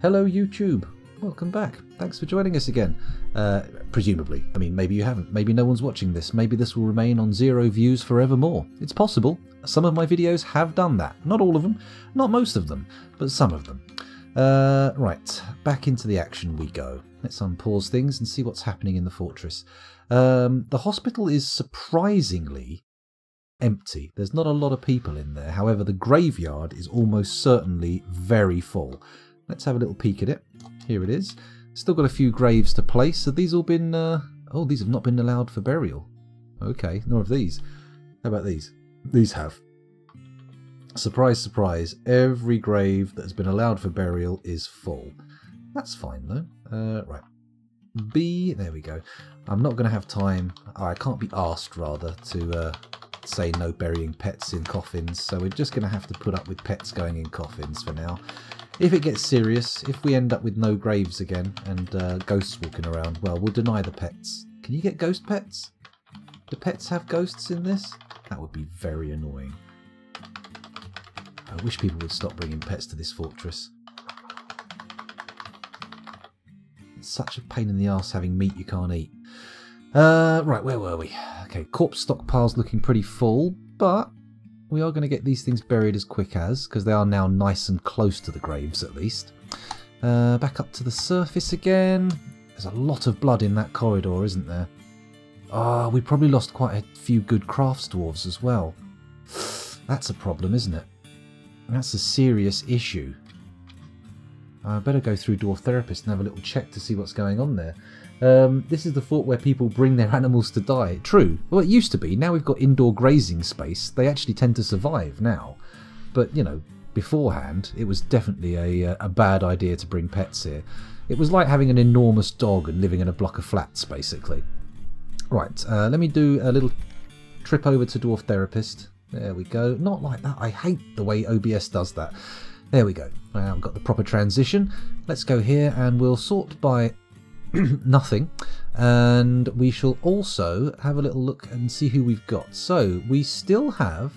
Hello YouTube, welcome back. Thanks for joining us again. Presumably. I mean, maybe you haven't. Maybe no one's watching this. Maybe this will remain on 0 views forevermore. It's possible. Some of my videos have done that. Not all of them, not most of them, but some of them. Right, back into the action we go. Let's unpause things and see what's happening in the fortress. The hospital is surprisingly empty. There's not a lot of people in there. However, the graveyard is almost certainly very full. Let's have a little peek at it. Here it is. Still got a few graves to place. Have these all been... oh, these have not been allowed for burial. Okay, nor have these. How about these? These have. Surprise, surprise. Every grave that has been allowed for burial is full. That's fine, though. Right. B, there we go. I'm not going to have time... Oh, I can't be asked, rather, to say no burying pets in coffins, so we're just going to have to put up with pets going in coffins for now. If it gets serious, if we end up with no graves again and ghosts walking around, well, we'll deny the pets. Can you get ghost pets? Do pets have ghosts in this? That would be very annoying. I wish people would stop bringing pets to this fortress. It's such a pain in the arse having meat you can't eat. Right, where were we? Okay, corpse stockpile's looking pretty full, but we are going to get these things buried as quick as, because they are now nice and close to the graves at least. Back up to the surface again. There's a lot of blood in that corridor, isn't there? Ah, we probably lost quite a few good crafts dwarves as well. That's a problem, isn't it? That's a serious issue. I better go through Dwarf Therapist and have a little check to see what's going on there. This is the fort where people bring their animals to die. True. Well, it used to be. Now we've got indoor grazing space. They actually tend to survive now. But, you know, beforehand, it was definitely a bad idea to bring pets here. It was like having an enormous dog and living in a block of flats, basically. Right, let me do a little trip over to Dwarf Therapist. There we go. Not like that. I hate the way OBS does that. There we go. I've got the proper transition. Let's go here and we'll sort by nothing. And we shall also have a little look and see who we've got. So we still have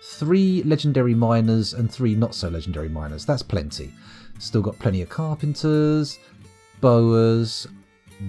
3 legendary miners and 3 not so legendary miners. That's plenty. Still got plenty of carpenters, bowers,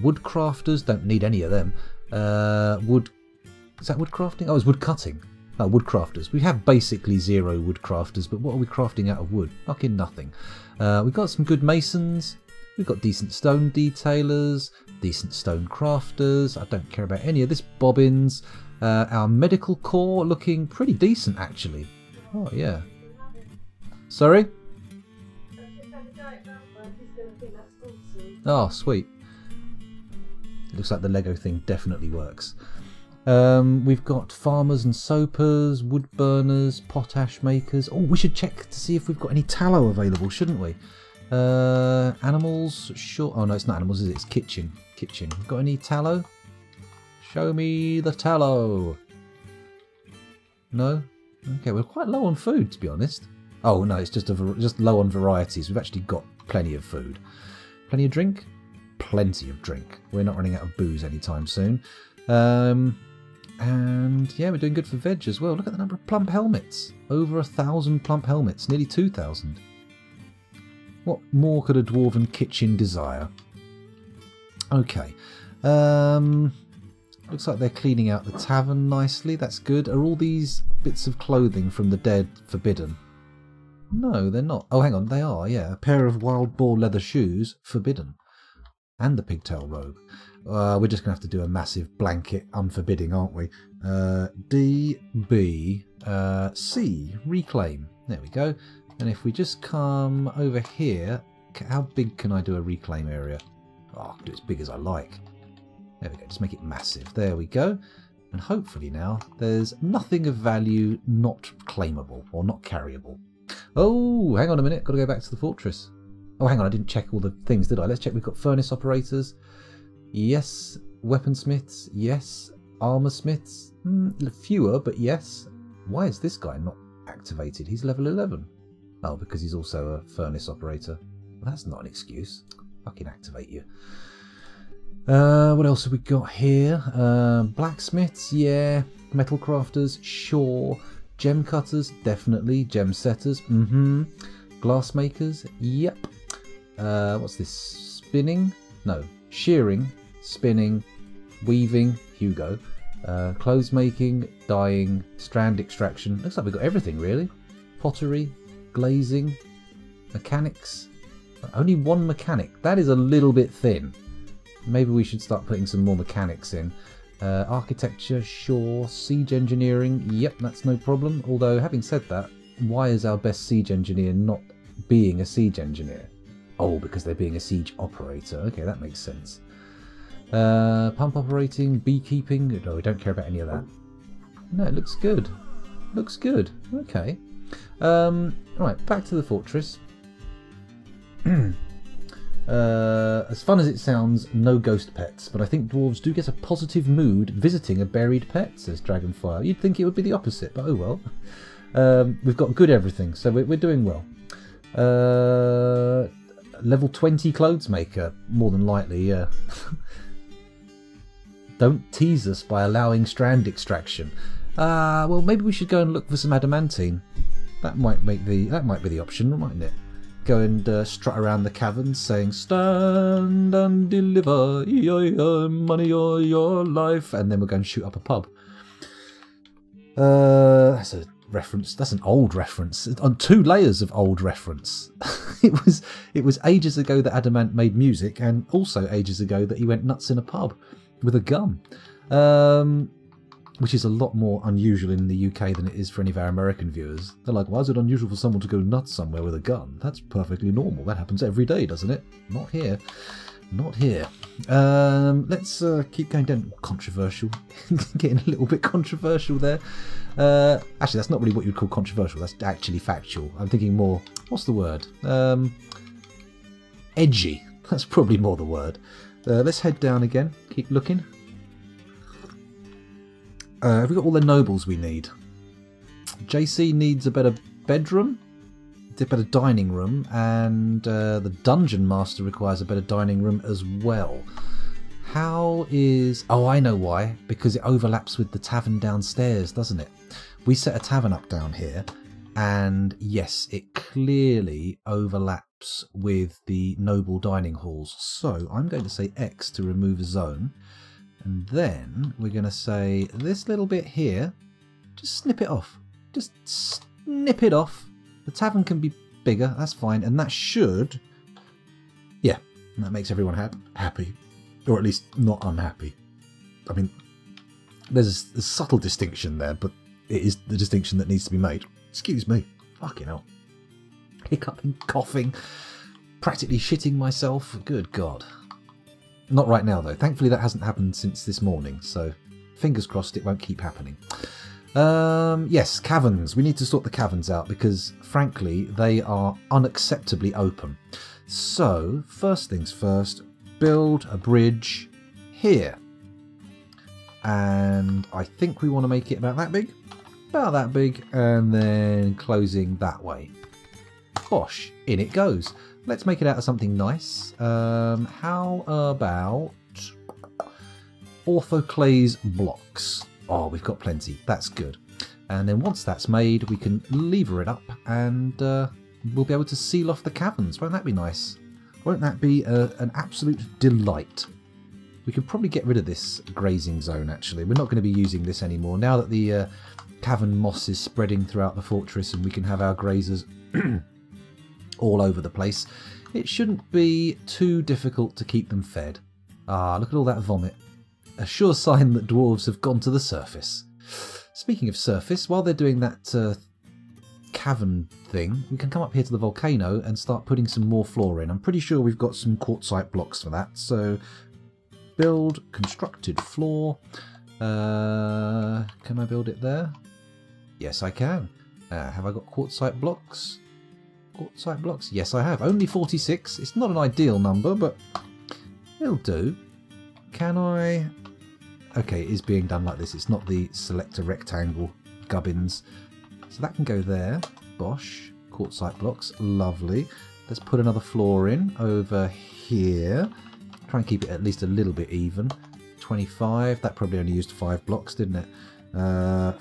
woodcrafters. Don't need any of them. Is that woodcrafting? Oh, it's wood cutting. Oh, woodcrafters. We have basically 0 woodcrafters, but what are we crafting out of wood? Fucking nothing. We've got some good masons. We've got decent stone detailers, decent stone crafters. I don't care about any of this. Bobbins. Our medical corps looking pretty decent, actually. Oh, yeah. Sorry? Oh, sweet. It looks like the Lego thing definitely works. We've got farmers and soapers, wood burners, potash makers. Oh, we should check to see if we've got any tallow available, shouldn't we? Animals, sure. Oh no, it's not animals, is it? It's kitchen. Kitchen. Got any tallow? Show me the tallow. No? Okay, we're quite low on food, to be honest. Oh no, it's just low on varieties. We've actually got plenty of food. Plenty of drink? Plenty of drink. We're not running out of booze anytime soon. And yeah, we're doing good for veg as well. Look at the number of plump helmets. Over 1,000 plump helmets. Nearly 2,000. What more could a dwarven kitchen desire? Okay. Looks like they're cleaning out the tavern nicely. That's good. Are all these bits of clothing from the dead forbidden? No, they're not. Oh, hang on. They are, yeah. A pair of wild boar leather shoes, forbidden. And the pigtail robe. We're just going to have to do a massive blanket unforbidding, aren't we? D, B, C, reclaim. There we go. And if we just come over here, how big can I do a reclaim area? Oh, I can do it as big as I like. There we go, just make it massive. There we go. And hopefully now there's nothing of value not claimable or not carryable. Oh, hang on a minute, got to go back to the fortress. Oh, hang on, I didn't check all the things, did I? Let's check. We've got furnace operators. Yes. Weaponsmiths. Yes. Armor smiths. Fewer, but yes. Why is this guy not activated? He's level 11. Oh, because he's also a furnace operator. Well, that's not an excuse. Fucking activate you. What else have we got here? Blacksmiths, yeah. Metal crafters, sure. Gem cutters, definitely. Gem setters, Glass makers, yep. What's this? Spinning? No. Shearing, spinning, weaving, Hugo. Clothes making, dyeing, strand extraction. Looks like we've got everything really. Pottery, glazing, mechanics. Only one mechanic. That is a little bit thin. Maybe we should start putting some more mechanics in. Architecture, sure. Siege engineering, yep, that's no problem. Although, having said that, why is our best siege engineer not being a siege engineer? Oh, because they're being a siege operator. Okay, that makes sense. Pump operating, beekeeping. No, we don't care about any of that. No, it looks good. Looks good. Okay. Right, back to the fortress. As fun as it sounds, no ghost pets, but I think dwarves do get a positive mood visiting a buried pet, says Dragonfire. You'd think it would be the opposite, but oh well. We've got good everything, so we're doing well. Level 20 clothes maker, more than likely, yeah. Don't tease us by allowing strand extraction. Well, maybe we should go and look for some adamantine. That might be the option, mightn't it? Go and strut around the caverns saying, "Stand and deliver money or your life," and then we're going to shoot up a pub. That's a reference. That's an old reference on 2 layers of old reference. it was ages ago that Adamant made music, and also ages ago that he went nuts in a pub with a gun, which is a lot more unusual in the UK than it is for any of our American viewers. They're like, "Why is it unusual for someone to go nuts somewhere with a gun? That's perfectly normal. That happens every day, doesn't it?" Not here. Not here. Let's keep going down. Controversial. Getting a little bit controversial there. Actually, that's not really what you'd call controversial. That's actually factual. I'm thinking more, what's the word? Edgy. That's probably more the word. Let's head down again. Keep looking. Have we got all the nobles we need? JC needs a better bedroom, a better dining room, and the dungeon master requires a better dining room as well. How is... Oh, I know why. Because it overlaps with the tavern downstairs, doesn't it? We set a tavern up down here, and yes, it clearly overlaps with the noble dining halls. So I'm going to say X to remove a zone. And then we're going to say this little bit here, just snip it off. Just snip it off. The tavern can be bigger, that's fine. And that should, yeah, that makes everyone happy. Or at least not unhappy. I mean, there's a subtle distinction there, but it is the distinction that needs to be made. Excuse me. Fucking hell. Hiccuping, coughing, practically shitting myself. Good God. Not right now, though. Thankfully, that hasn't happened since this morning, so fingers crossed it won't keep happening. Yes, caverns. We need to sort the caverns out because, frankly, they are unacceptably open. So, first things first, build a bridge here. And I think we want to make it about that big. About that big, and then closing that way. Bosh, in it goes. Let's make it out of something nice. How about orthoclase blocks? Oh, we've got plenty. That's good. And then once that's made, we can lever it up and we'll be able to seal off the caverns. Won't that be nice? Won't that be an absolute delight? We could probably get rid of this grazing zone, actually. We're not going to be using this anymore. Now that the cavern moss is spreading throughout the fortress and we can have our grazers all over the place, it shouldn't be too difficult to keep them fed. Ah, look at all that vomit. A sure sign that dwarves have gone to the surface. Speaking of surface, while they're doing that cavern thing, we can come up here to the volcano and start putting some more floor in. I'm pretty sure we've got some quartzite blocks for that. So, build constructed floor. Can I build it there? Yes, I can. Have I got quartzite blocks? Quartzite blocks? Yes, I have. Only 46. It's not an ideal number, but it'll do. Can I... Okay, it is being done like this. It's not the select a rectangle gubbins. So that can go there. Bosh. Quartzite blocks. Lovely. Let's put another floor in over here. Try and keep it at least a little bit even. 25. That probably only used 5 blocks, didn't it?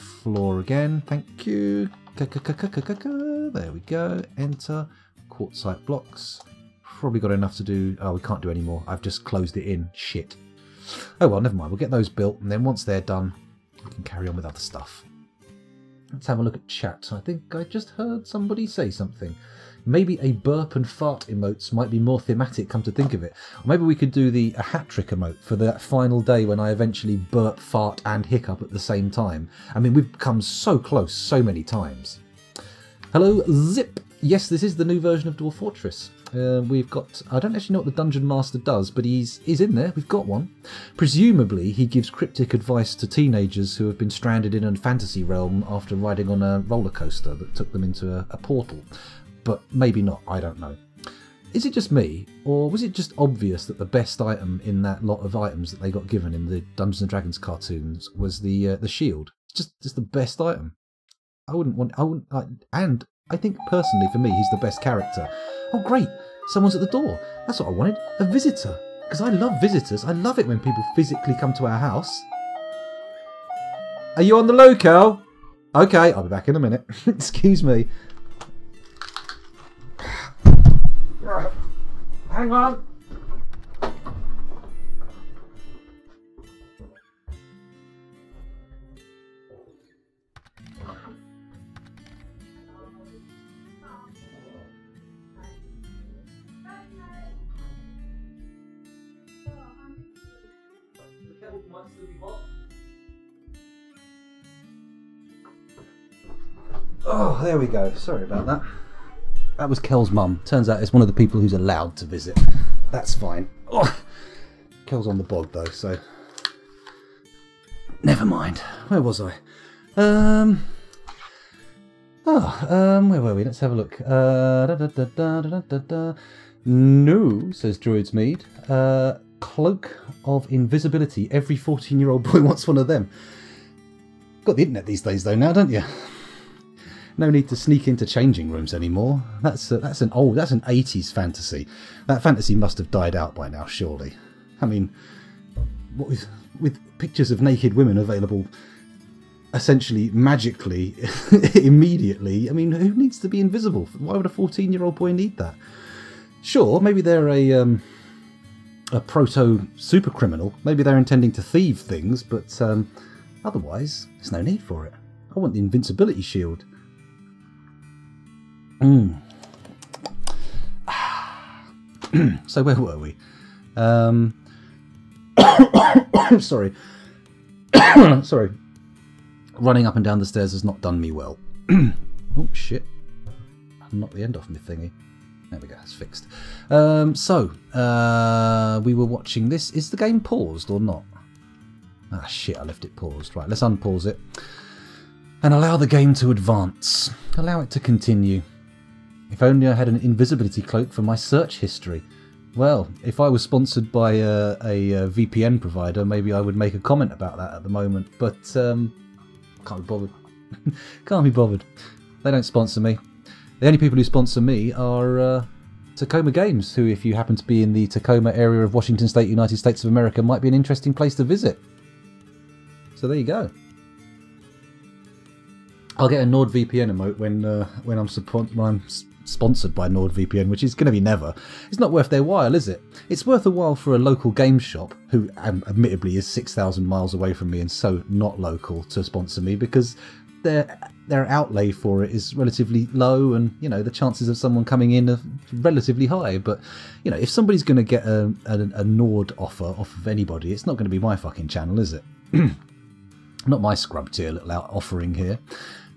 Floor again. Thank you. There we go. Enter. Quartzite blocks. probably got enough to do... Oh, we can't do any more. I've just closed it in. Shit. Oh well, never mind. We'll get those built, and then once they're done, we can carry on with other stuff. Let's have a look at chat. I think I just heard somebody say something. Maybe a burp and fart emotes might be more thematic, come to think of it. Or maybe we could do a hat trick emote for that final day when I eventually burp, fart and hiccup at the same time. I mean, we've come so close so many times. Hello, Zip. Yes, this is the new version of Dwarf Fortress. We've got... I don't actually know what the Dungeon Master does, but he's in there. We've got one. Presumably, he gives cryptic advice to teenagers who have been stranded in a fantasy realm after riding on a roller coaster that took them into a portal. But maybe not, I don't know. Is it just me, or was it just obvious that the best item in that lot of items that they got given in the Dungeons & Dragons cartoons was the shield? Just the best item. And I think personally for me he's the best character. Oh great, someone's at the door. That's what I wanted, a visitor. Because I love visitors. I love it when people physically come to our house. Are you on the loco? Okay, I'll be back in a minute. Excuse me. Hang on. Oh, there we go. Sorry about that. That was Kel's mum. Turns out it's one of the people who's allowed to visit. That's fine. Oh, Kel's on the bog though, so... Never mind. Where was I? Where were we? Let's have a look. No, says Druid's Mead. Cloak of Invisibility. Every 14-year-old boy wants one of them. Got the internet these days though now, don't you? No need to sneak into changing rooms anymore. That's an 80s fantasy. That fantasy must have died out by now, surely. I mean, what with pictures of naked women available essentially magically immediately. I mean, who needs to be invisible? Why would a 14-year-old boy need that? Sure, maybe they're a proto super criminal. Maybe they're intending to thieve things, but otherwise, there's no need for it. I want the invincibility shield. So where were we? Sorry. Sorry. Running up and down the stairs has not done me well. Oh shit. Knocked the end off my thingy. There we go, it's fixed. We were watching this. Is the game paused or not? Ah shit, I left it paused. Right, let's unpause it. And allow the game to advance. Allow it to continue. If only I had an invisibility cloak for my search history. Well, if I was sponsored by a VPN provider, maybe I would make a comment about that at the moment. But can't be bothered. Can't be bothered. They don't sponsor me. The only people who sponsor me are Tacoma Games, who, if you happen to be in the Tacoma area of Washington State, United States of America, might be an interesting place to visit. So there you go. I'll get a NordVPN emote when I'm sponsored by NordVPN, which is going to be never. It's not worth their while, is it? It's worth a while for a local game shop, who admittedly is 6,000 miles away from me and so not local, to sponsor me, because their outlay for it is relatively low, and you know the chances of someone coming in are relatively high. But you know, if somebody's going to get a Nord offer off of anybody, it's not going to be my fucking channel, is it? Not my scrub tier little offering here.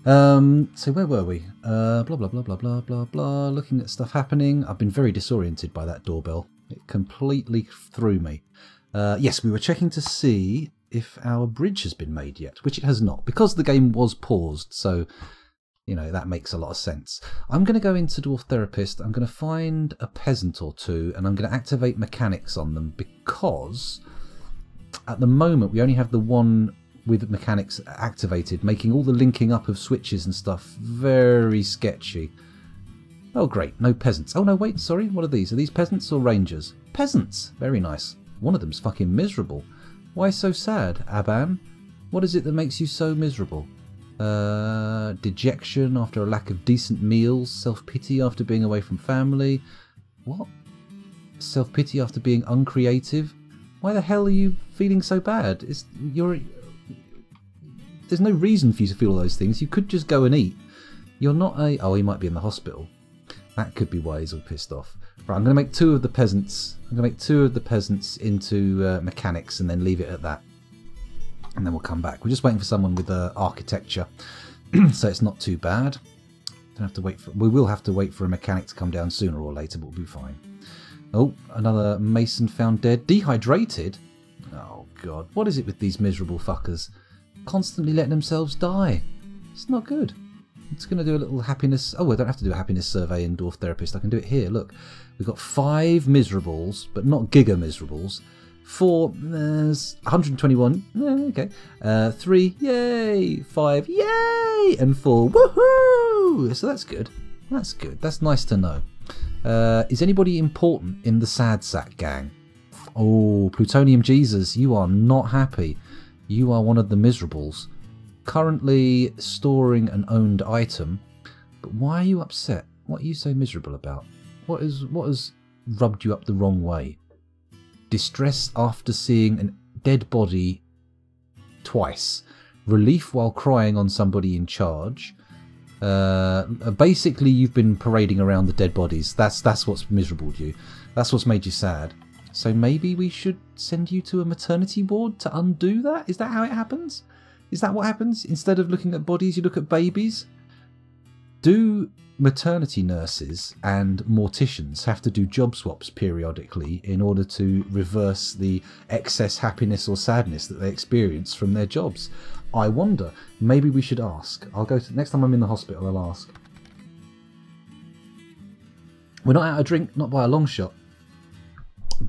So where were we? Blah blah blah blah blah blah blah. Looking at stuff happening. I've been very disoriented by that doorbell. It completely threw me. Yes, we were checking to see if our bridge has been made yet, which it has not, because the game was paused. So you know that makes a lot of sense. I'm going to go into Dwarf Therapist. I'm going to find a peasant or two, and I'm going to activate mechanics on them, because at the moment we only have the one with mechanics activated, making all the linking up of switches and stuff very sketchy. Oh great, no peasants. Oh no, wait, sorry, what are these? Are these peasants or rangers? Peasants! Very nice. One of them's fucking miserable. Why so sad, Aban? What is it that makes you so miserable? Dejection after a lack of decent meals, self-pity after being away from family. What? self-pity after being uncreative? Why the hell are you feeling so bad? There's no reason for you to feel all those things. You could just go and eat. You're not a... Oh, he might be in the hospital. That could be why he's all pissed off. Right, I'm going to make two of the peasants. I'm going to make two of the peasants into mechanics and then leave it at that. And then we'll come back. We're just waiting for someone with architecture, so it's not too bad. Don't have to wait for. We will have to wait for a mechanic to come down sooner or later, but we'll be fine. Oh, another mason found dead. Dehydrated? Oh, God. What is it with these miserable fuckers? Constantly letting themselves die. It's not good. It's going to do a little happiness... Oh, I don't have to do a happiness survey in Dwarf Therapist. I can do it here. Look, we've got 5 miserables, but not giga miserables. 4, there's 121. Okay. 3, yay. 5, yay. And 4, woohoo. So that's good. That's good. That's nice to know. Is anybody important in the Sad Sack gang? Oh, Plutonium Jesus, you are not happy. You are one of the miserables. Currently storing an owned item. But why are you upset? What are you so miserable about? What has rubbed you up the wrong way? Distress after seeing a dead body twice. Relief while crying on somebody in charge. Basically, you've been parading around the dead bodies. That's what's miserable to you. That's what's made you sad. So maybe we should send you to a maternity ward to undo that? Is that how it happens? Is that what happens? Instead of looking at bodies, you look at babies? Do maternity nurses and morticians have to do job swaps periodically in order to reverse the excess happiness or sadness that they experience from their jobs? I wonder. Maybe we should ask. I'll go to... Next time I'm in the hospital, I'll ask. We're not out of drink, not by a long shot.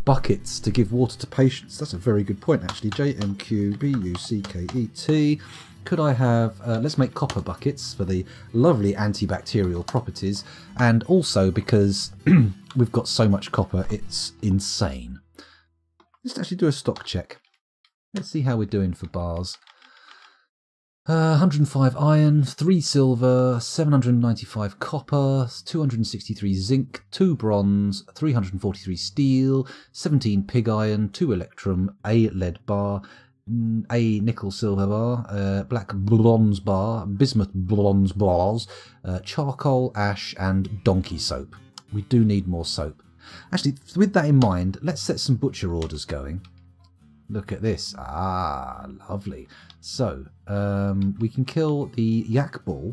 Buckets to give water to patients. That's a very good point, actually. JMQBUCKET. Could I have... let's make copper buckets for the lovely antibacterial properties. And also because we've got so much copper, it's insane. Let's actually do a stock check. Let's see how we're doing for bars. 105 iron, 3 silver, 795 copper, 263 zinc, 2 bronze, 343 steel, 17 pig iron, 2 electrum, a lead bar, a nickel silver bar, black bronze bar, bismuth bronze bars, charcoal, ash and donkey soap. We do need more soap. Actually, with that in mind, let's set some butcher orders going. Look at this. Ah, lovely. So, we can kill the yak bull.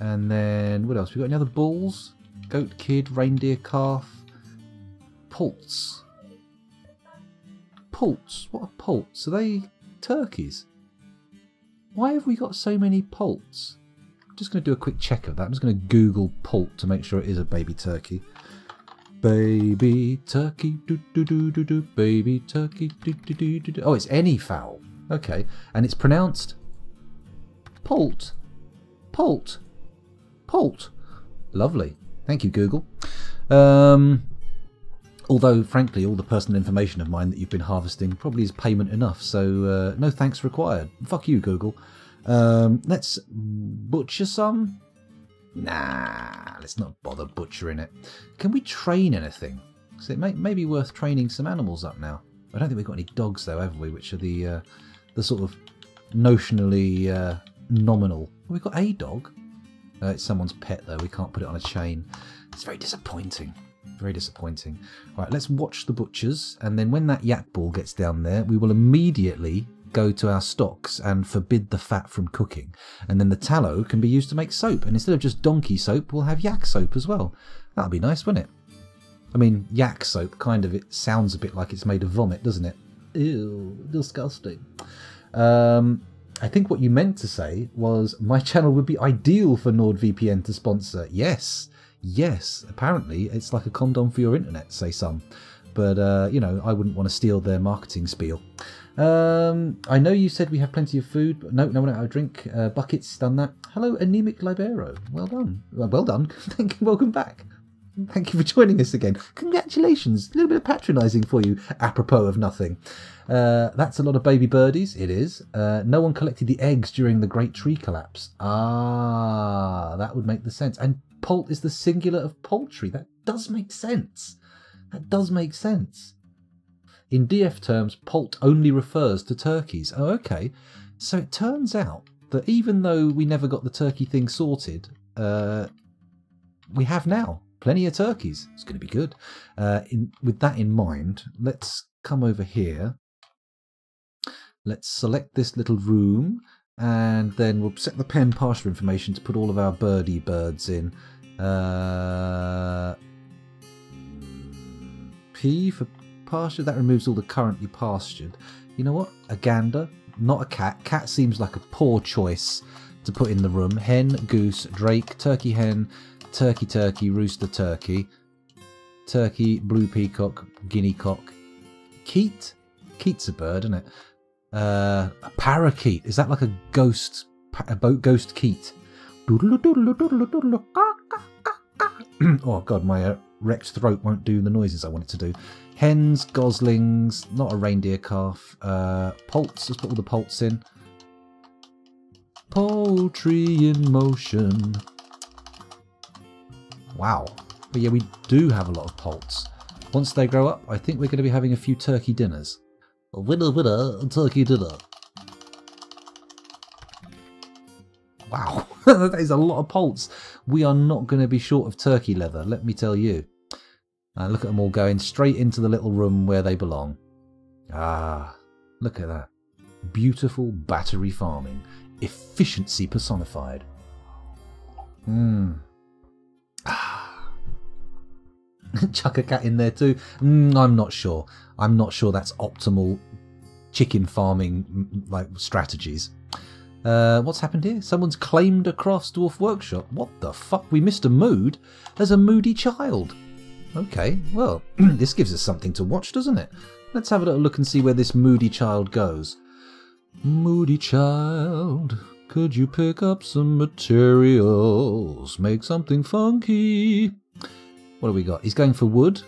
And then, what else? We've got any other bulls? Goat kid, reindeer calf. Poults. Poults? What are poults? Are they turkeys? Why have we got so many poults? I'm just going to do a quick check of that. I'm just going to Google poult to make sure it is a baby turkey. Baby turkey, do do do do do. Baby turkey, do do do do do. Oh, it's any fowl. Okay, and it's pronounced poult, poult, poult. Lovely. Thank you, Google. Although, frankly, all the personal information of mine that you've been harvesting probably is payment enough. So no thanks required. Fuck you, Google. Let's butcher some. Nah, let's not bother butchering it. Can we train anything? Because it may be worth training some animals up now. I don't think we've got any dogs though, have we? Which are the sort of notionally nominal. We've got a dog. It's someone's pet though. We can't put it on a chain. It's very disappointing. Very disappointing. Right, let's watch the butchers, and then when that yak ball gets down there, we will immediately go to our stocks and forbid the fat from cooking, and then the tallow can be used to make soap, and instead of just donkey soap we'll have yak soap as well. That'll be nice, wouldn't it? I mean, yak soap kind of, it sounds a bit like it's made of vomit, doesn't it? Ew, disgusting. I think what you meant to say was my channel would be ideal for NordVPN to sponsor. Yes, apparently it's like a condom for your internet, say some, but you know, I wouldn't want to steal their marketing spiel. I know you said we have plenty of food, but no one out of drink. Buckets, done that. Hello, Anemic Libero. Well done. Well done. Thank you. Welcome back. Thank you for joining us again. Congratulations. A little bit of patronising for you, apropos of nothing. That's a lot of baby birdies. It is. No one collected the eggs during the Great Tree Collapse. Ah, that would make the sense. And poult is the singular of poultry. That does make sense. That does make sense. In DF terms, poult only refers to turkeys. Oh, okay. So it turns out that even though we never got the turkey thing sorted, we have now plenty of turkeys. It's going to be good. With that in mind, let's come over here. Let's select this little room, and then we'll set the pen pasture information to put all of our birdie birds in. P for pasture. That removes all the currently pastured. You know what? A gander, not a cat. Cat seems like a poor choice to put in the room. Hen, goose, drake, turkey hen, turkey turkey, rooster turkey, turkey, blue peacock, guinea cock. Keat? Keat's a bird, isn't it? A parakeet. Is that like a ghost keat? Oh god, my wrecked throat won't do the noises I want it to do. Hens, goslings, not a reindeer calf. Poults, let's put all the poults in. Poultry in motion. Wow. But yeah, we do have a lot of poults. Once they grow up, I think we're going to be having a few turkey dinners. Winner, winner, turkey dinner. Wow, that is a lot of poults. We are not going to be short of turkey leather, let me tell you. Look at them all going straight into the little room where they belong. Ah, look at that. Beautiful battery farming. Efficiency personified. Chuck a cat in there too. I'm not sure. I'm not sure that's optimal chicken farming like strategies. What's happened here? Someone's claimed a Crafts Dwarf workshop. What the fuck? We missed a mood. There's a moody child. Okay, well, this gives us something to watch, doesn't it? Let's have a little look and see where this moody child goes. Moody child, could you pick up some materials? Make something funky. What do we got? He's going for wood.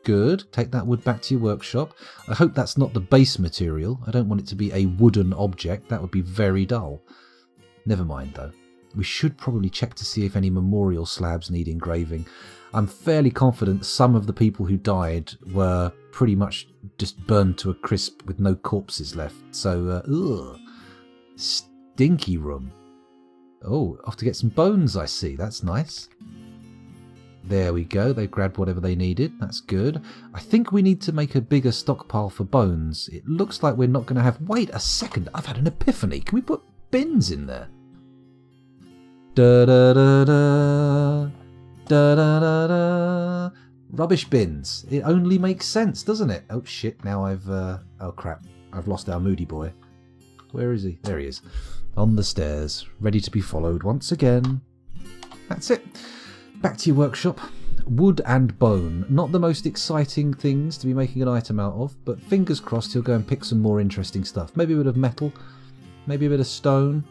Good. Take that wood back to your workshop. I hope that's not the base material. I don't want it to be a wooden object. That would be very dull. Never mind, though. We should probably check to see if any memorial slabs need engraving. I'm fairly confident some of the people who died were pretty much just burned to a crisp with no corpses left. So, ugh. Stinky room. Oh, off to get some bones, I see. That's nice. There we go. They grabbed whatever they needed. That's good. I think we need to make a bigger stockpile for bones. It looks like we're not going to have... Wait a second. I've had an epiphany. Can we put bins in there? Da-da-da-da. Da-da-da-da. Rubbish bins. It only makes sense, doesn't it? Oh, shit. Now I've... oh, crap. I've lost our moody boy. Where is he? There he is. On the stairs. Ready to be followed once again. That's it. Back to your workshop. Wood and bone. Not the most exciting things to be making an item out of, but fingers crossed he'll go and pick some more interesting stuff. Maybe a bit of metal, maybe a bit of stone.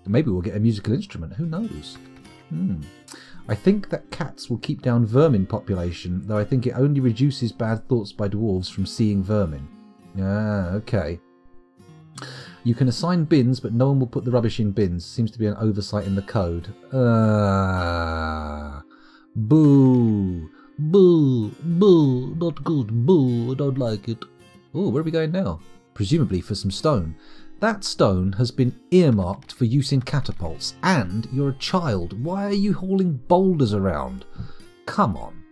Maybe we'll get a musical instrument. Who knows? I think that cats will keep down vermin population, though I think it only reduces bad thoughts by dwarves from seeing vermin. Ah, okay. You can assign bins, but no one will put the rubbish in bins. Seems to be an oversight in the code. Boo. Boo. Boo. Not good. Boo. I don't like it. Oh, where are we going now? Presumably for some stone. That stone has been earmarked for use in catapults. And you're a child. Why are you hauling boulders around? Come on.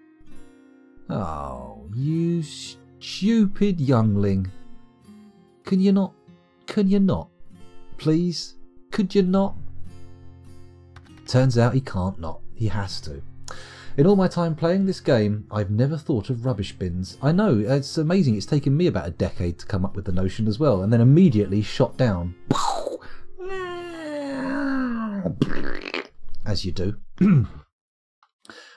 Oh, you stupid youngling. Can you not? Can you not? Please? Could you not? Turns out he can't not. He has to. In all my time playing this game, I've never thought of rubbish bins. I know, it's amazing. It's taken me about a decade to come up with the notion as well, and then immediately shot down. As you do.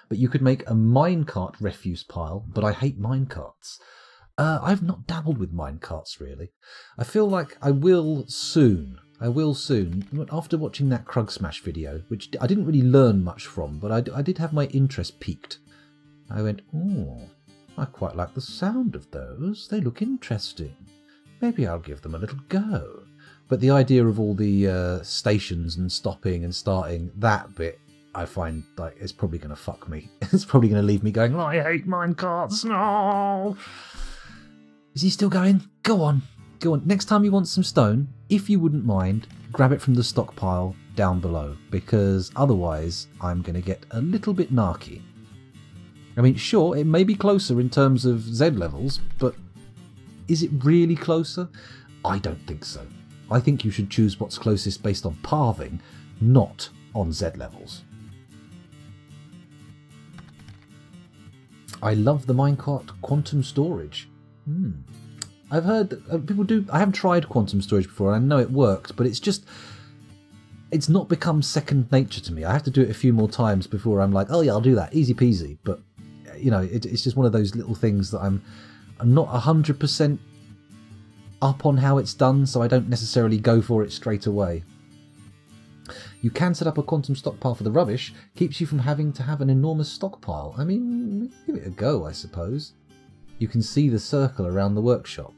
But you could make a minecart refuse pile, but I hate minecarts. I've not dabbled with minecarts, really. I feel like I will soon. I will soon. After watching that Krug Smash video, which I didn't really learn much from, but I did have my interest piqued. I went, oh, I quite like the sound of those. They look interesting. Maybe I'll give them a little go. But the idea of all the stations and stopping and starting, that bit, I find like it's probably going to fuck me. It's probably going to leave me going, oh, I hate minecarts. No. Is he still going? Go on. Go on. Next time you want some stone, if you wouldn't mind, grab it from the stockpile down below, because otherwise I'm going to get a little bit narky. I mean, sure, it may be closer in terms of Z levels, but is it really closer? I don't think so. I think you should choose what's closest based on pathing, not on Z levels. I love the minecart quantum storage. I've heard that people do. I haven't tried quantum storage before, and I know it works, but it's not become second nature to me. I have to do it a few more times before I'm like, oh yeah, I'll do that, easy peasy. But you know, it's just one of those little things that I'm not 100% up on how it's done, so I don't necessarily go for it straight away. You can set up a quantum stockpile for the rubbish, keeps you from having to have an enormous stockpile. I mean, give it a go, I suppose. You can see the circle around the workshop.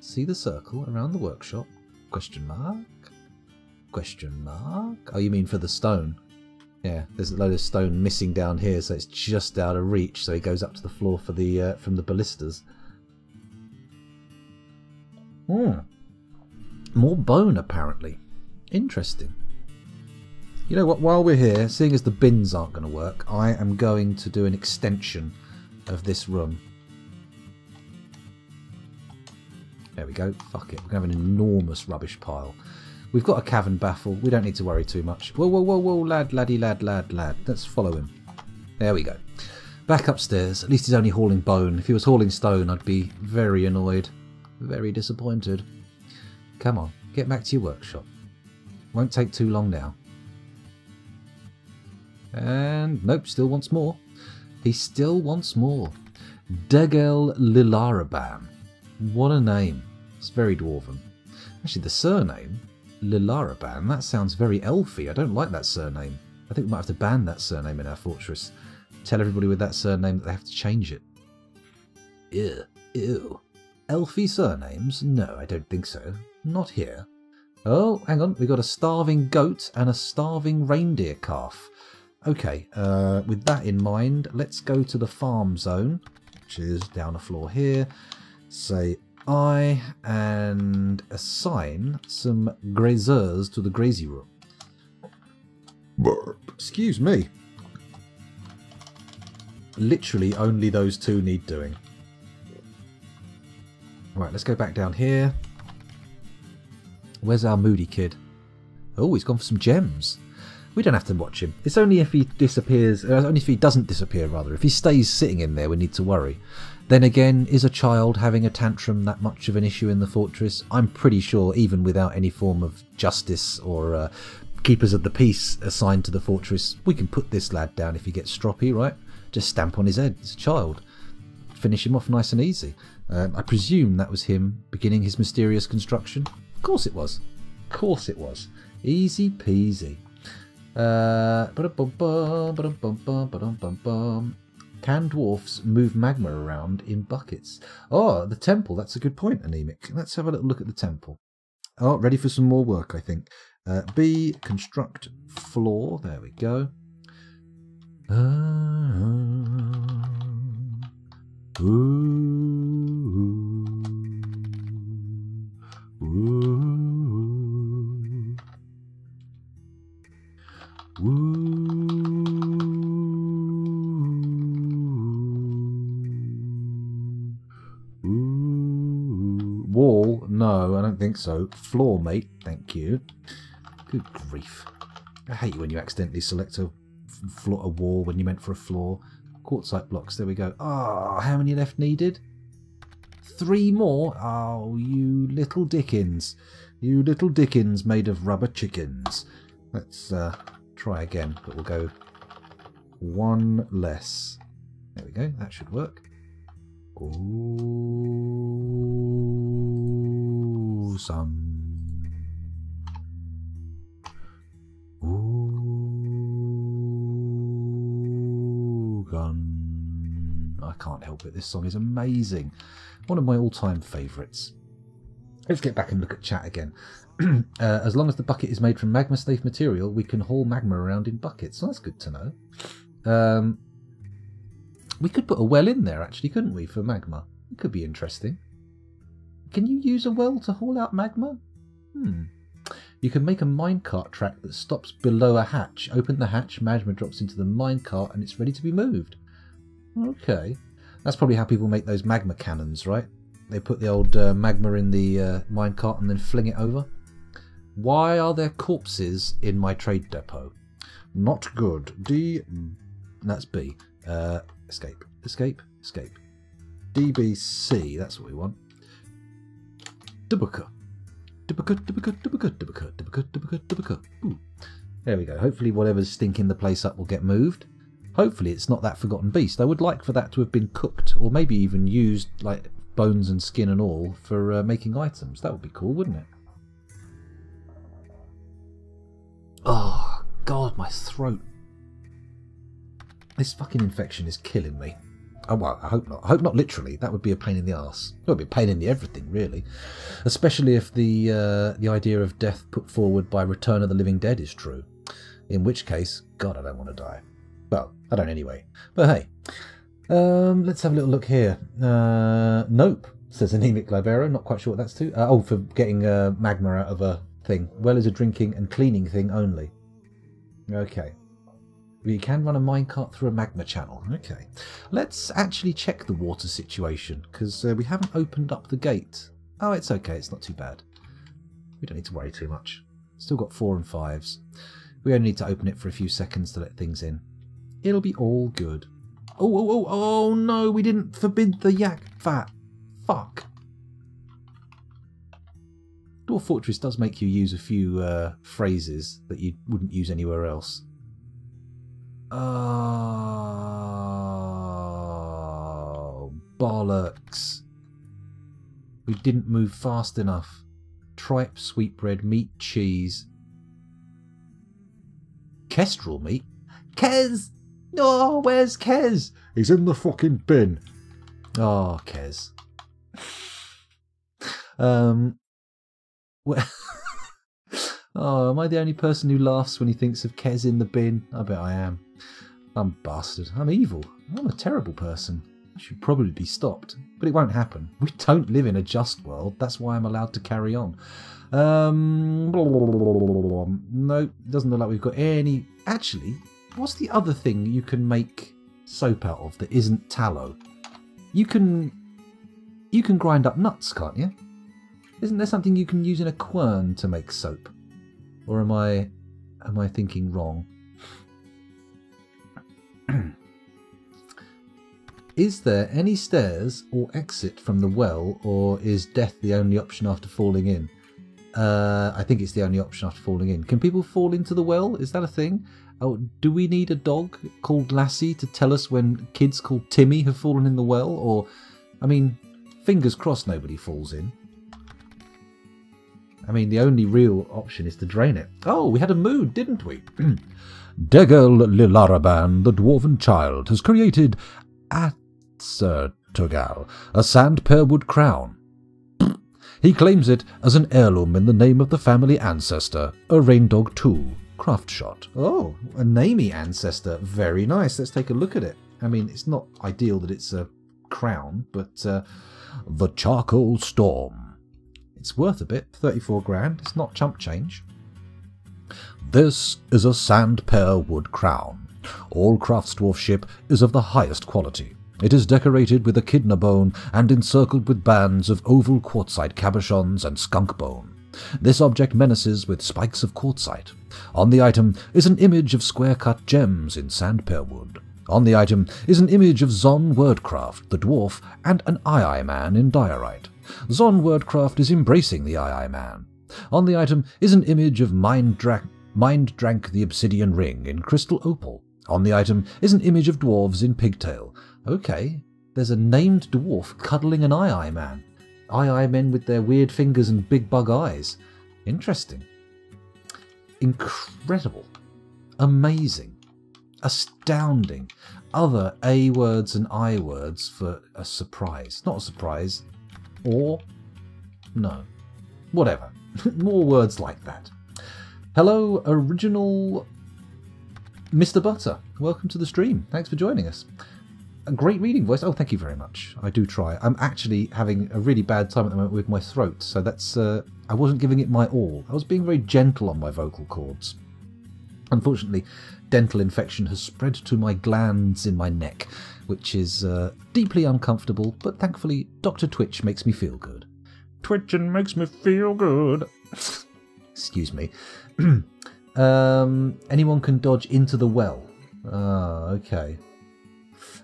See the circle around the workshop? Question mark? Question mark? Oh, you mean for the stone? Yeah, there's a load of stone missing down here, so it's just out of reach, so it goes up to the floor for the from the ballistas. More bone, apparently. Interesting. You know what, while we're here, seeing as the bins aren't going to work, I am going to do an extension of this room. There we go. Fuck it. We're going to have an enormous rubbish pile. We've got a cavern baffle. We don't need to worry too much. Whoa, whoa, whoa, whoa, lad, laddie, lad, lad, lad. Let's follow him. There we go. Back upstairs. At least he's only hauling bone. If he was hauling stone, I'd be very annoyed. Very disappointed. Come on. Get back to your workshop. Won't take too long now. And nope, still wants more. He still wants more. Degel Lilarabam. What a name. It's very dwarven. Actually, the surname, Lilarabam, that sounds very elfy. I don't like that surname. I think we might have to ban that surname in our fortress. Tell everybody with that surname that they have to change it. Ew. Ew. Elfy surnames? No, I don't think so. Not here. Oh, hang on. We've got a starving goat and a starving reindeer calf. Okay, with that in mind, let's go to the farm zone, which is down a floor here. Say I and assign some grazers to the grazy room. Excuse me. Literally only those two need doing. Right, let's go back down here. Where's our moody kid? Oh, he's gone for some gems. We don't have to watch him. It's only if he disappears, only if he doesn't disappear, rather. If he stays sitting in there, we need to worry. Then again, is a child having a tantrum that much of an issue in the fortress? I'm pretty sure, even without any form of justice or keepers of the peace assigned to the fortress, we can put this lad down if he gets stroppy, right? Just stamp on his head. It's a child. Finish him off nice and easy. I presume that was him beginning his mysterious construction. Of course it was. Of course it was. Easy peasy. Can dwarfs move magma around in buckets? Oh, the temple. That's a good point, Anemic. Let's have a little look at the temple. Oh, ready for some more work, I think. B, construct floor. There we go. Wall? No, I don't think so. Floor, mate. Thank you. Good grief. I hate you when you accidentally select a wall when you meant for a floor. Quartzite blocks. There we go. Ah, how many left needed? 3 more? Oh, you little dickens. You little dickens made of rubber chickens. Let's try again, but we'll go 1 less. There we go. That should work. Awesome. Gun. I can't help it. This song is amazing. One of my all-time favourites. Let's get back and look at chat again. As long as the bucket is made from magma-safe material, we can haul magma around in buckets. So that's good to know. We could put a well in there, actually, couldn't we, for magma? It could be interesting. Can you use a well to haul out magma? You can make a minecart track that stops below a hatch. Open the hatch, magma drops into the minecart, and it's ready to be moved. Okay. That's probably how people make those magma cannons, right? They put the old magma in the minecart and then fling it over. Why are there corpses in my trade depot? Not good. D. That's B. Escape. Escape. Escape. DBC. That's what we want. Dubuka. There we go. Hopefully whatever's stinking the place up will get moved. Hopefully it's not that forgotten beast. I would like for that to have been cooked, or maybe even used, like bones and skin and all, for making items. That would be cool, wouldn't it? Oh, God, my throat. This fucking infection is killing me. Oh, well, I hope not. I hope not literally. That would be a pain in the arse. It would be a pain in the everything, really. Especially if the idea of death put forward by Return of the Living Dead is true. In which case, God, I don't want to die. Well, I don't anyway. But hey, let's have a little look here. Nope, says Anemic Libero. Not quite sure what that's to. Oh, for getting magma out of a thing. Well is a drinking and cleaning thing only. Okay. We can run a minecart through a magma channel. Okay. Let's actually check the water situation, because we haven't opened up the gate. Oh, it's okay. It's not too bad. We don't need to worry too much. Still got 4 and 5s. We only need to open it for a few seconds to let things in. It'll be all good. Oh no, we didn't forbid the yak fat. Fuck. Dwarf Fortress does make you use a few phrases that you wouldn't use anywhere else. Oh, bollocks. We didn't move fast enough. Tripe, sweetbread, meat, cheese. Kestrel meat? Kez! Oh, where's Kez? He's in the fucking bin. Oh, Kez. Oh, am I the only person who laughs when he thinks of Kez in the bin? I bet I am. I'm a bastard. I'm evil. I'm a terrible person. I should probably be stopped. But it won't happen. We don't live in a just world. That's why I'm allowed to carry on. No, doesn't look like we've got any... Actually, what's the other thing you can make soap out of that isn't tallow? You can grind up nuts, can't you? Isn't there something you can use in a quern to make soap? Or am I thinking wrong? Is there any stairs or exit from the well, or is death the only option after falling in? I think it's the only option after falling in. Can people fall into the well? Is that a thing? Oh, do we need a dog called Lassie to tell us when kids called Timmy have fallen in the well? Or, I mean, fingers crossed nobody falls in. I mean, the only real option is to drain it. Oh, we had a mood, didn't we? Degel Lilaraban, the dwarven child, has created Atzertugal, a sand pearwood crown. He claims it as an heirloom in the name of the family ancestor, a raindog 2, craft shot. Oh, a namey ancestor. Very nice. Let's take a look at it. I mean, it's not ideal that it's a crown, but the charcoal storm. It's worth a bit, 34 grand. It's not chump change. This is a sand pear wood crown. All craftsdwarfship is of the highest quality. It is decorated with echidna bone and encircled with bands of oval quartzite cabochons and skunk bone. This object menaces with spikes of quartzite. On the item is an image of square-cut gems in sand pear wood. On the item is an image of Zon Wordcraft, the dwarf, and an Eye Man in diorite. Zon Wordcraft is embracing the Eye Man. On the item is an image of Mind Drank the Obsidian Ring in crystal opal. On the item is an image of dwarves in pigtail. Okay, there's a named dwarf cuddling an Eye Man. Eye men with their weird fingers and big bug eyes. Interesting. Incredible. Amazing. Astounding. Other A words and I words for a surprise. Not a surprise. Or no. Whatever. More words like that. Hello, original Mr. Butter. Welcome to the stream. Thanks for joining us. A great reading voice. Oh, thank you very much. I do try. I'm actually having a really bad time at the moment with my throat, so that's... I wasn't giving it my all. I was being very gentle on my vocal cords. Unfortunately, dental infection has spread to my glands in my neck, which is deeply uncomfortable, but thankfully Dr. Twitch makes me feel good. Twitching makes me feel good. Excuse me. Anyone can dodge into the well. Ah, okay.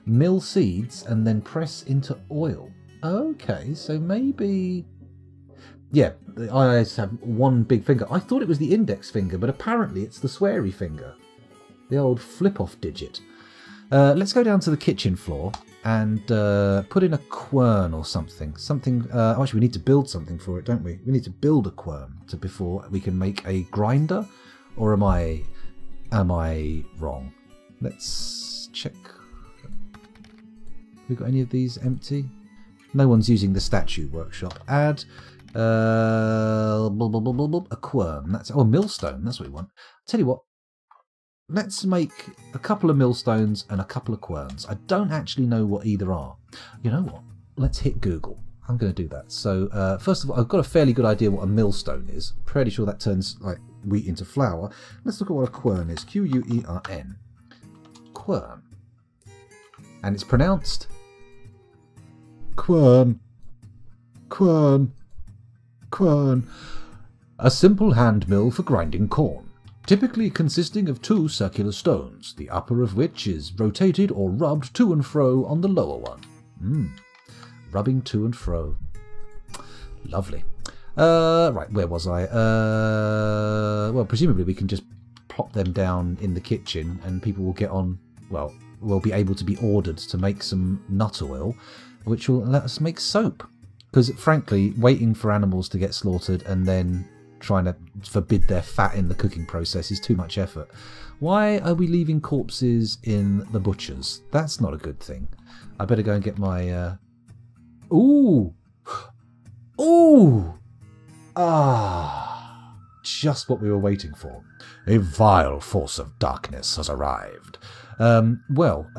Mill seeds and then press into oil. Okay, so maybe... Yeah, I have one big finger. I thought it was the index finger, but apparently it's the sweary finger. The old flip-off digit. Let's go down to the kitchen floor and put in a quern or something. Actually, we need to build something for it, don't we? We need to build a quern before we can make a grinder. Or am I wrong? Let's check. Have we got any of these empty? No one's using the statue workshop. Add a quern. That's millstone. That's what we want. Tell you what. Let's make a couple of millstones and a couple of querns. I don't actually know what either are. You know what? Let's hit Google. I'm going to do that. So first of all, I've got a fairly good idea what a millstone is. Pretty sure that turns like wheat into flour. Let's look at what a quern is. Q-U-E-R-N. Quern. And it's pronounced quern. Quern. Quern. A simple hand mill for grinding corn, typically consisting of two circular stones, the upper of which is rotated or rubbed to and fro on the lower one. Rubbing to and fro. Lovely. Right, where was I? Well, presumably we can just plop them down in the kitchen and people will get on, well, will be able to be ordered to make some nut oil, which will let us make soap. Because, frankly, waiting for animals to get slaughtered and then trying to forbid their fat in the cooking process is too much effort. Why are we leaving corpses in the butchers? That's not a good thing. I better go and get my... Ooh! Ooh! Ah! Just what we were waiting for. A vile force of darkness has arrived. Well,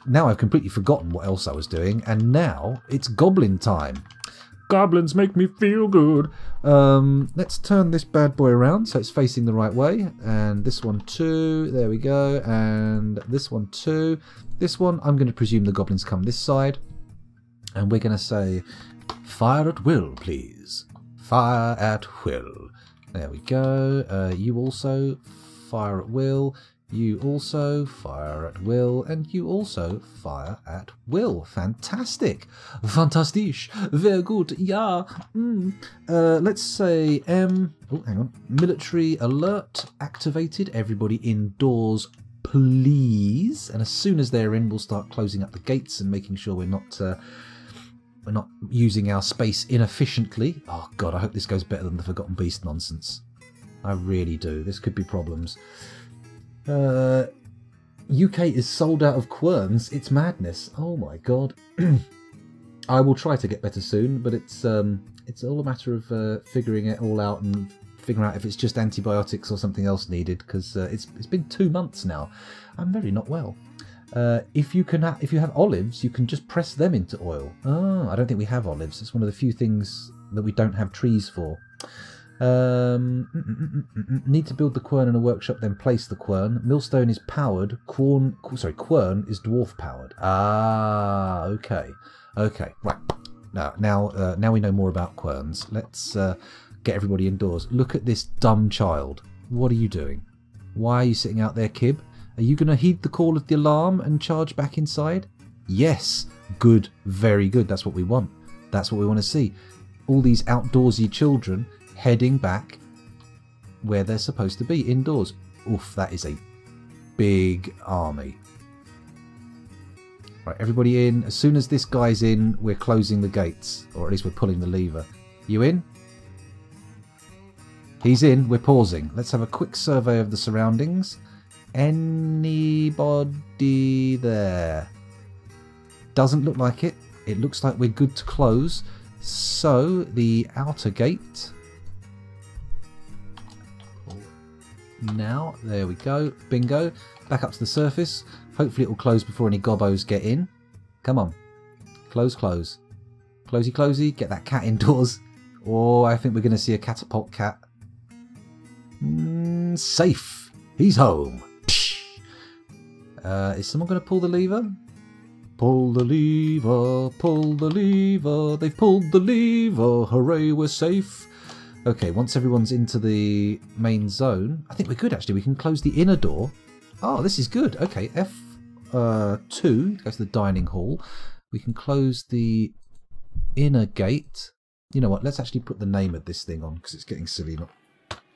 now I've completely forgotten what else I was doing, and now it's goblin time. Goblins make me feel good. Let's turn this bad boy around so it's facing the right way. And this one too. There we go. And this one too. This one, I'm going to presume the goblins come this side. And we're going to say, fire at will, please. Fire at will. There we go. You also fire at will. You also fire at will, and you also fire at will. Fantastic. Fantastisch. Very good. Yeah. Let's say oh, hang on. Military alert activated. Everybody indoors, please. And as soon as they're in, we'll start closing up the gates and making sure we're not using our space inefficiently. Oh God, I hope this goes better than the Forgotten Beast nonsense. I really do. This could be problems. UK is sold out of querns. It's madness. Oh my God. I will try to get better soon, but it's all a matter of figuring it all out and figuring out if it's just antibiotics or something else needed, because it's been 2 months now. I'm very not well. If you have olives, you can just press them into oil. Oh, I don't think we have olives. It's one of the few things that we don't have trees for. Need to build the quern in a workshop, then place the quern. Millstone is powered. Quern is dwarf powered. Ah, okay, right. Now we know more about querns. Let's get everybody indoors. Look at this dumb child. What are you doing? Why are you sitting out there, Kib? Are you going to heed the call of the alarm and charge back inside? Yes. Good. Very good. That's what we want. That's what we want to see. All these outdoorsy children heading back where they're supposed to be, indoors. Oof, that is a big army. Right, everybody in. As soon as this guy's in, we're closing the gates. Or at least we're pulling the lever. You in? He's in. We're pausing. Let's have a quick survey of the surroundings. Anybody there? Doesn't look like it. It looks like we're good to close. So the outer gate now. There we go. Bingo. Back up to the surface. Hopefully it will close before any gobbos get in. Come on. Close, close. Closey, closey. Get that cat indoors. Oh, I think we're going to see a catapult cat. Safe. He's home. Is someone going to pull the lever? Pull the lever, pull the lever. They've pulled the lever. Hooray, we're safe. Okay, once everyone's into the main zone, I think we're good actually. We can close the inner door. Oh, this is good. Okay, F2 goes to the dining hall. We can close the inner gate. You know what? Let's actually put the name of this thing on because it's getting silly not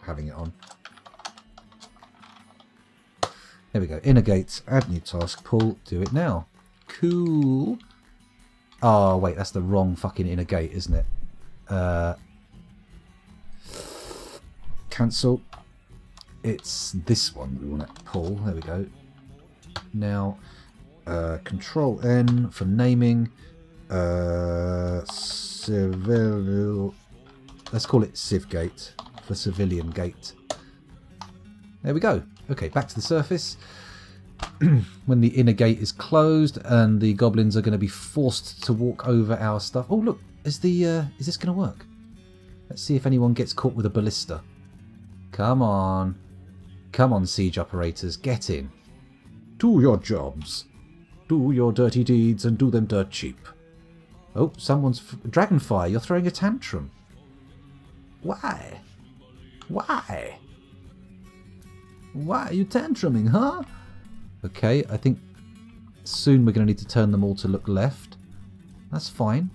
having it on. There we go. Inner gates. Add new task. Pull. Do it now. Cool. Oh, wait. That's the wrong fucking inner gate, isn't it? Cancel. It's this one we want to pull. There we go. Now, Control N for naming. Civil. Let's call it Civ Gate for civilian gate. There we go. Okay, back to the surface. When the inner gate is closed and the goblins are going to be forced to walk over our stuff. Oh look, is this going to work? Let's see if anyone gets caught with a ballista. Come on. Come on, siege operators, get in. Do your jobs. Do your dirty deeds and do them dirt cheap. Oh, someone's... Dragonfire, you're throwing a tantrum. Why? Why? Why are you tantruming, huh? Okay, I think soon we're going to need to turn them all to look left. That's fine.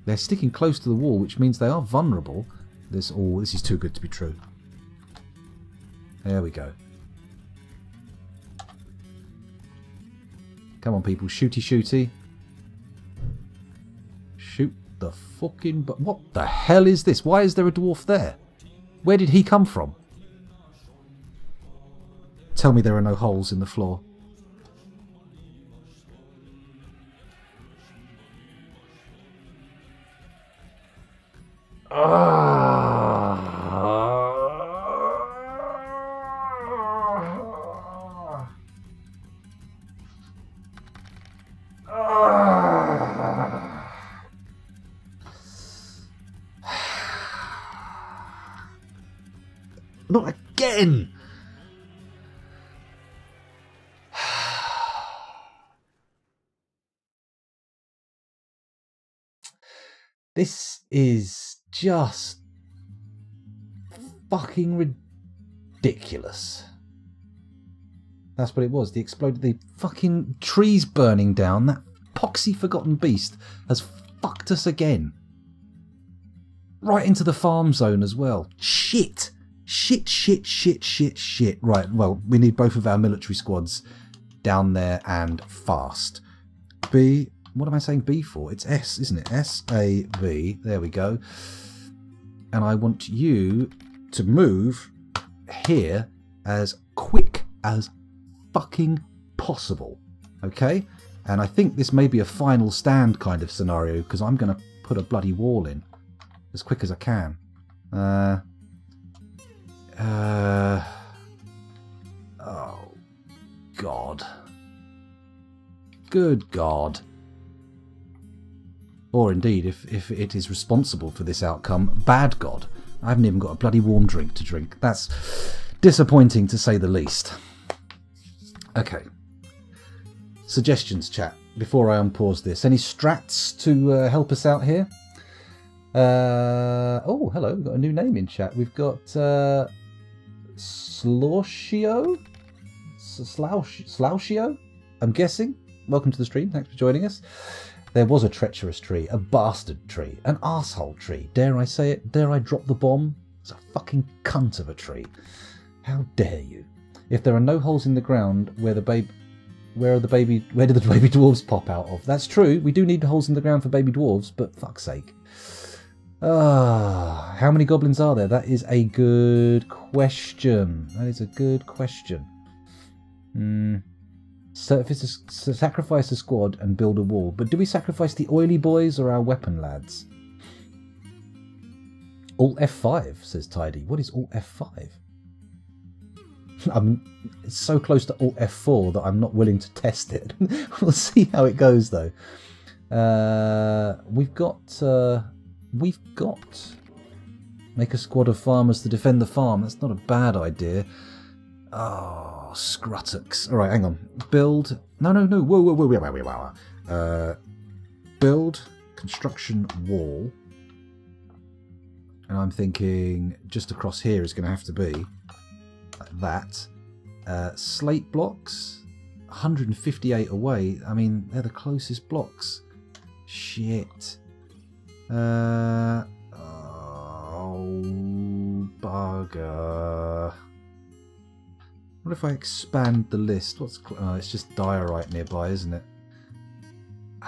They're sticking close to the wall, which means they are vulnerable. This is too good to be true. There we go. Come on, people. Shooty, shooty. Shoot the fucking... But what the hell is this? Why is there a dwarf there? Where did he come from? Tell me there are no holes in the floor. Not again! This is just fucking ridiculous. That's what it was. The fucking trees burning down. That poxy forgotten beast has fucked us again. Right into the farm zone as well. Shit. Shit, shit, shit, shit, shit. Right, well, we need both of our military squads down there and fast. B, what am I saying B for? It's S, isn't it? S-A-V. There we go. And I want you to move here as quick as fucking possible. Okay? And I think this may be a final stand kind of scenario because I'm going to put a bloody wall in as quick as I can. Oh, God. Good God. Or indeed, if it is responsible for this outcome, bad God. I haven't even got a bloody warm drink to drink. That's disappointing to say the least. Okay. Suggestions, chat, before I unpause this. Any strats to help us out here? Oh, hello. We've got a new name in chat. We've got Slaushio? Slaushio? I'm guessing. Welcome to the stream. Thanks for joining us. There was a treacherous tree, a bastard tree, an arsehole tree. Dare I say it? Dare I drop the bomb? It's a fucking cunt of a tree. How dare you? If there are no holes in the ground, where did the baby dwarves pop out of? That's true. We do need holes in the ground for baby dwarves, but fuck's sake. How many goblins are there? That is a good question. That is a good question. Sacrifice a squad and build a wall. But do we sacrifice the oily boys or our weapon lads? Alt F5, says Tidy. What is Alt F5? It's so close to Alt F4 that I'm not willing to test it. We'll see how it goes though. We've got make a squad of farmers to defend the farm. That's not a bad idea. Oh, scruttux. All right, hang on. Build. No. Whoa. Build construction wall. And I'm thinking just across here is going to have to be like that. Slate blocks, 158 away. I mean, they're the closest blocks. Shit. Oh, bugger. What if I expand the list? It's just diorite nearby, isn't it?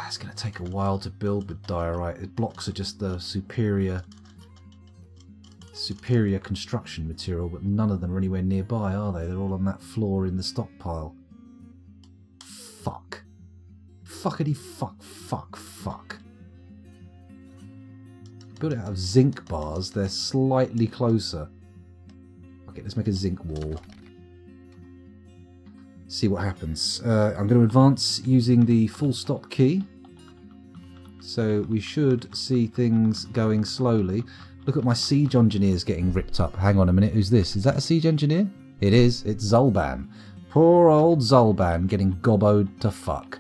It's going to take a while to build with diorite. The blocks are just the superior construction material, but none of them are anywhere nearby, are they? They're all on that floor in the stockpile. Fuck. Fuckity fuck. Build it out of zinc bars. They're slightly closer. Okay, let's make a zinc wall. See what happens. I'm going to advance using the full stop key. So we should see things going slowly. Look at my siege engineers getting ripped up. Hang on a minute, who's this? Is that a siege engineer? It is. It's Zulban. Poor old Zulban getting gobboed to fuck.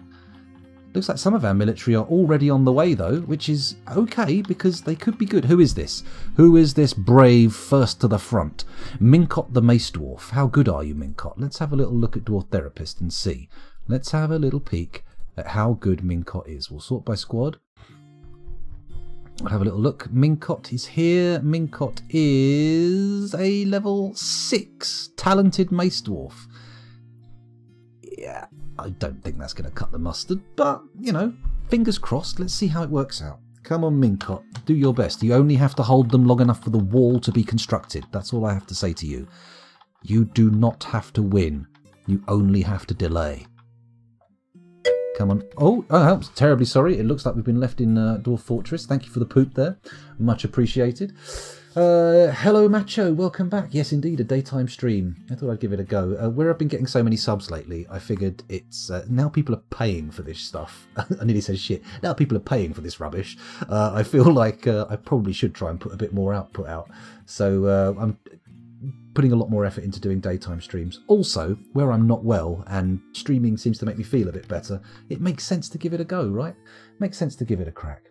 Looks like some of our military are already on the way though, which is okay because they could be good. Who is this? Who is this brave first to the front? Minkot the Mace Dwarf. How good are you, Minkot? Let's have a little look at Dwarf Therapist and see. Let's have a little peek at how good Minkot is. We'll sort by squad. We'll have a little look. Minkot is here. Minkot is a level 6 talented Mace Dwarf. Yeah, I don't think that's going to cut the mustard, but, you know, fingers crossed. Let's see how it works out. Come on, Minkot. Do your best. You only have to hold them long enough for the wall to be constructed. That's all I have to say to you. You do not have to win. You only have to delay. Come on. Oh, I'm terribly sorry. It looks like we've been left in Dwarf Fortress. Thank you for the poop there. Much appreciated. Hello, Macho. Welcome back. Yes, indeed, a daytime stream. I thought I'd give it a go. Where I've been getting so many subs lately, I figured it's... now people are paying for this stuff. I nearly said shit. Now people are paying for this rubbish. I feel like I probably should try and put a bit more output out. So I'm putting a lot more effort into doing daytime streams. Also, where I'm not well and streaming seems to make me feel a bit better, it makes sense to give it a go, right? Makes sense to give it a crack.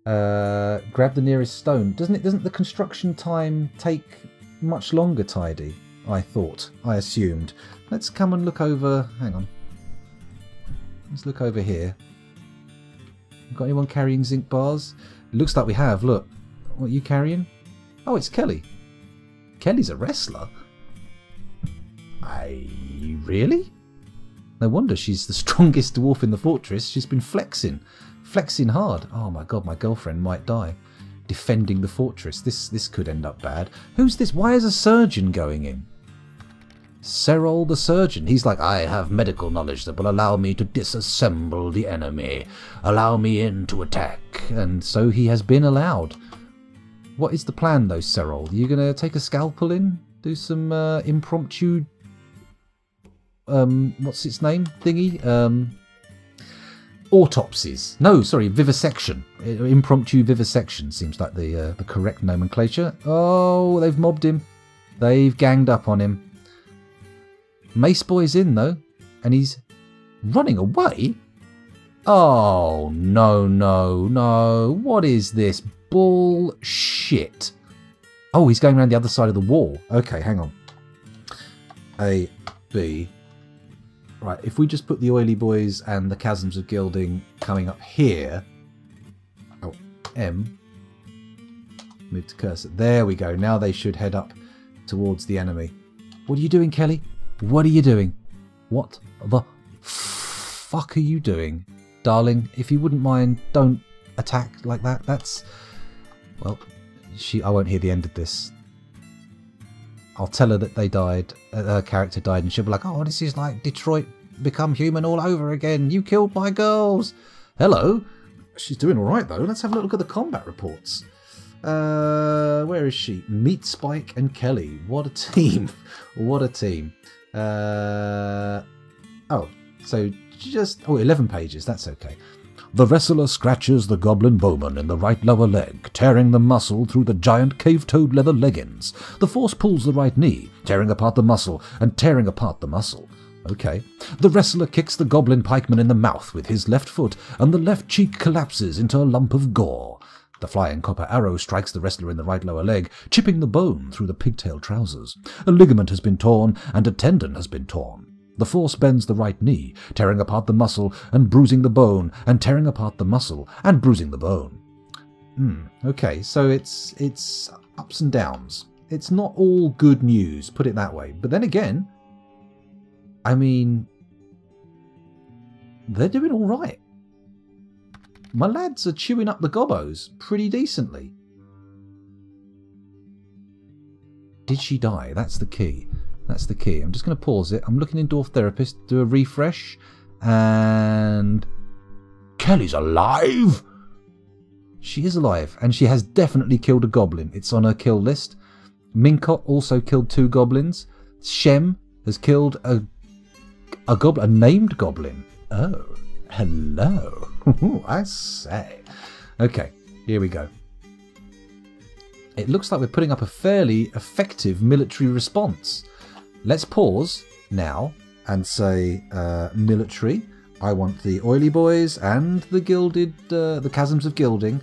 Grab the nearest stone. Doesn't the construction time take much longer, Tidy? I assumed. Let's come and look over. Hang on. Let's look over here. Got anyone carrying zinc bars? It looks like we have. Look. What are you carrying? Oh, it's Kelly. Kelly's a wrestler? Really? No wonder she's the strongest dwarf in the fortress. She's been flexing hard. Oh my god, my girlfriend might die defending the fortress. This could end up bad. Who's this? Why is a surgeon going in? Serol the surgeon. He's like, I have medical knowledge that will allow me to disassemble the enemy. Allow me in to attack. And so he has been allowed. What is the plan though, Serol? Are you going to take a scalpel in? Do some impromptu... what's its name? Thingy? Autopsies. No, sorry, vivisection. Impromptu vivisection seems like the correct nomenclature. Oh, they've mobbed him. They've ganged up on him. Mace Boy's in though, and he's running away. Oh, no. What is this bullshit? Oh, he's going around the other side of the wall. Okay, hang on. A, B... Right, if we just put the Oily Boys and the Chasms of Gilding coming up here... Oh, M. Move to cursor. There we go. Now they should head up towards the enemy. What are you doing, Kelly? What are you doing? What the fuck are you doing? Darling, if you wouldn't mind, don't attack like that. That's... Well, I won't hear the end of this. I'll tell her that they died, her character died, and she'll be like, oh, this is like Detroit become human all over again. You killed my girls. Hello. She's doing all right, though. Let's have a look at the combat reports. Where is she? Meet Spike and Kelly. What a team. What a team. Oh, so just... Oh, 11 pages. That's okay. The wrestler scratches the goblin bowman in the right lower leg, tearing the muscle through the giant cave-toed leather leggings. The force pulls the right knee, tearing apart the muscle and tearing apart the muscle. Okay. The wrestler kicks the goblin pikeman in the mouth with his left foot, and the left cheek collapses into a lump of gore. The flying copper arrow strikes the wrestler in the right lower leg, chipping the bone through the pigtail trousers. A ligament has been torn, and a tendon has been torn. The force bends the right knee, tearing apart the muscle and bruising the bone, and tearing apart the muscle and bruising the bone. Okay, so it's ups and downs. It's not all good news, put it that way. But then again, I mean, they're doing all right. My lads are chewing up the gobbos pretty decently. Did she die? That's the key. That's the key. I'm just going to pause it. I'm looking in Dwarf Therapist, do a refresh, and Kelly's alive! She is alive, and she has definitely killed a goblin. It's on her kill list. Minkot also killed 2 goblins. Shem has killed a named goblin. Oh, hello. I say. Okay, here we go. It looks like we're putting up a fairly effective military response. Let's pause now and say, military, I want the oily boys and the gilded, the chasms of gilding.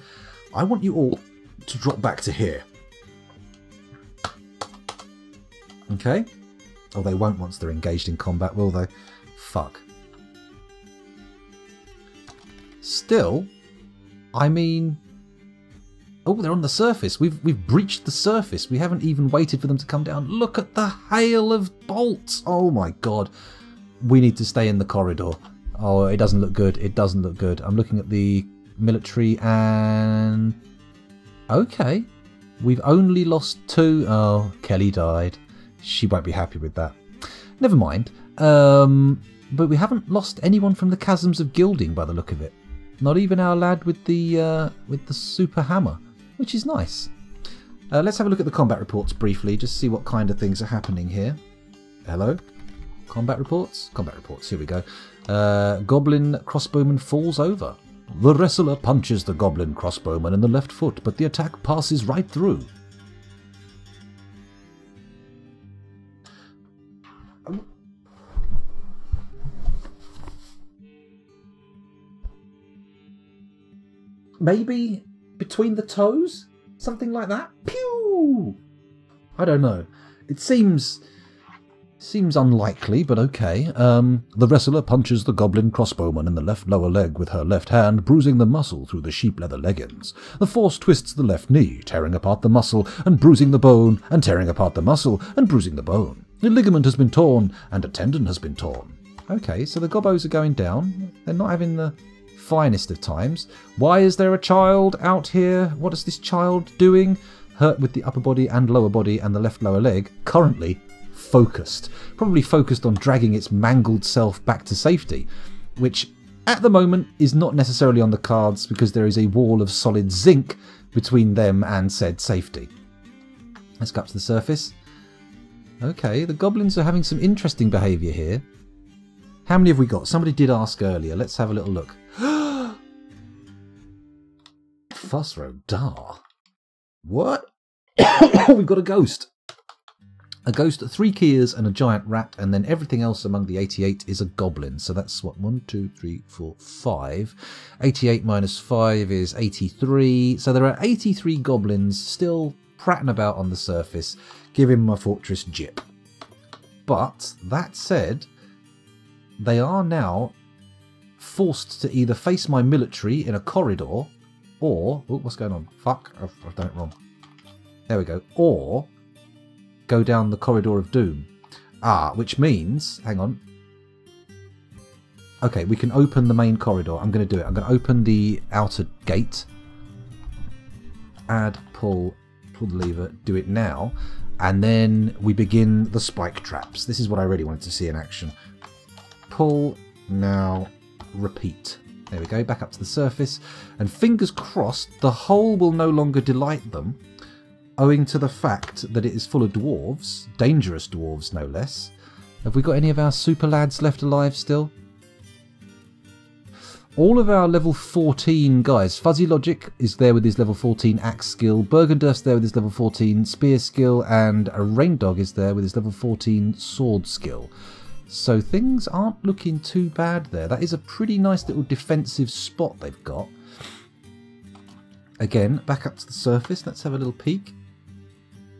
I want you all to drop back to here. Okay? Oh, they won't once they're engaged in combat, will they? Fuck. Still, I mean... Oh, they're on the surface. We've breached the surface. We haven't even waited for them to come down. Look at the hail of bolts. Oh my god. We need to stay in the corridor. Oh, it doesn't look good. It doesn't look good. I'm looking at the military and... Okay. We've only lost 2. Oh, Kelly died. She won't be happy with that. Never mind. But we haven't lost anyone from the chasms of gilding by the look of it. Not even our lad with the super hammer, which is nice. Let's have a look at the combat reports briefly, just see what kind of things are happening here. Hello? Combat reports? Combat reports, here we go. Goblin crossbowman falls over. The wrestler punches the goblin crossbowman in the left foot, but the attack passes right through. Maybe between the toes? Something like that? Pew! I don't know. It seems unlikely, but okay. The wrestler punches the goblin crossbowman in the left lower leg with her left hand, bruising the muscle through the sheep leather leggings. The force twists the left knee, tearing apart the muscle and bruising the bone, and tearing apart the muscle and bruising the bone. The ligament has been torn, and a tendon has been torn. Okay, so the gobbos are going down. They're not having the finest of times. Why is there a child out here? What is this child doing? Hurt with the upper body and lower body and the left lower leg. Currently focused. Probably focused on dragging its mangled self back to safety, which at the moment is not necessarily on the cards because there is a wall of solid zinc between them and said safety. Let's go up to the surface. Okay, the goblins are having some interesting behaviour here. How many have we got? Somebody did ask earlier. Let's have a little look. Fussrodar. What? We've got a ghost. A ghost, 3 Kias and a giant rat, and then everything else among the 88 is a goblin. So that's what? 1, 2, 3, 4, 5. 88 minus 5 is 83. So there are 83 goblins still prattling about on the surface, giving my fortress jip. But that said, they are now forced to either face my military in a corridor, or... Oh, what's going on? Fuck, I've done it wrong. There we go. Or go down the corridor of doom. Which means... Hang on. Okay, we can open the main corridor. I'm going to do it. I'm going to open the outer gate. Add, pull the lever, do it now. And then we begin the spike traps. This is what I really wanted to see in action. Pull, now, repeat. There we go, back up to the surface. And fingers crossed, the hole will no longer delight them, owing to the fact that it is full of dwarves. Dangerous dwarves, no less. Have we got any of our super lads left alive still? All of our level 14 guys. Fuzzy Logic is there with his level 14 axe skill. Burgundurf's there with his level 14 spear skill. And a Rain Dog is there with his level 14 sword skill. So things aren't looking too bad there. That is a pretty nice little defensive spot they've got. Again, back up to the surface. Let's have a little peek.